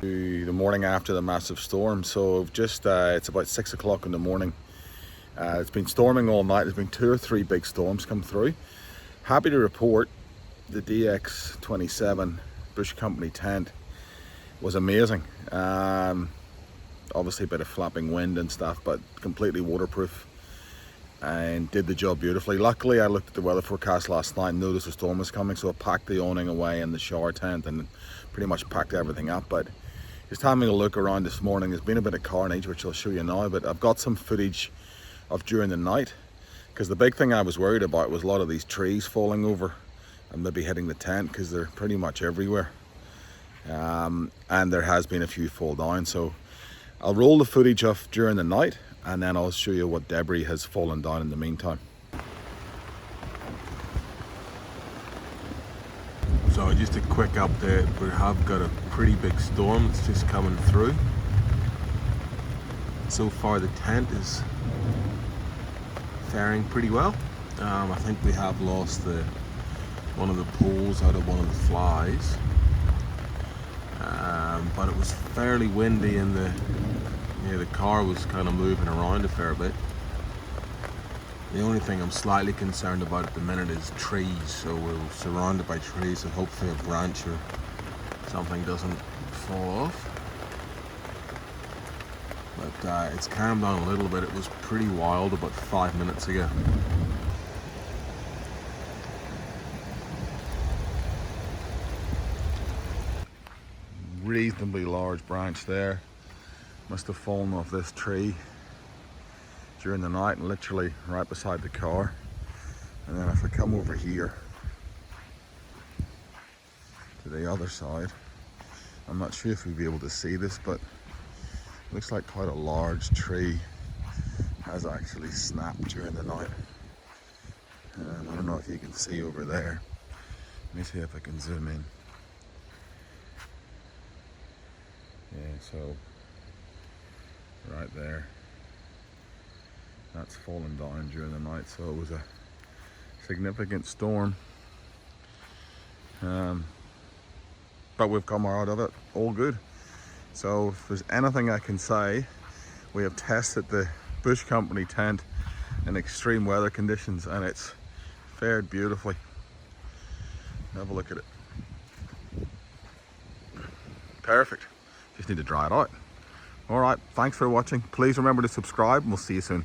The morning after the massive storm, so just it's about 6 o'clock in the morning. It's been storming all night. There's been 2 or 3 big storms come through. Happy to report the DX-27 Bush Company tent was amazing. Obviously a bit of flapping wind and stuff, but completely waterproof and did the job beautifully. Luckily I looked at the weather forecast last night and noticed a storm was coming, so I packed the awning away in the shower tent and pretty much packed everything up. But just having a look around this morning, there's been a bit of carnage, which I'll show you now, but I've got some footage of during the night, because the big thing I was worried about was a lot of these trees falling over and maybe hitting the tent, because they're pretty much everywhere, and there has been a few fall down. So I'll roll the footage of during the night and then I'll show you what debris has fallen down in the meantime. So just a quick update, we have got a pretty big storm that's just coming through. So far the tent is faring pretty well. I think we have lost one of the poles out of one of the flies, but it was fairly windy and the car was kind of moving around a fair bit. The only thing I'm slightly concerned about at the minute is trees, so we're surrounded by trees, so hopefully a branch or something doesn't fall off. But it's calmed down a little bit. It was pretty wild about 5 minutes ago. Reasonably large branch there. Must have fallen off this tree during the night and literally right beside the car. And then if I come over here to the other side, I'm not sure if we'll be able to see this, but looks like quite a large tree has actually snapped during the night. I don't know if you can see over there. Let me see if I can zoom in. Yeah, so right there, that's fallen down during the night, so it was a significant storm. But we've come out of it all good. So if there's anything I can say, we have tested the Bush Company tent in extreme weather conditions and it's fared beautifully. Have a look at it. Perfect. Just need to dry it out. All right, thanks for watching. Please remember to subscribe and we'll see you soon.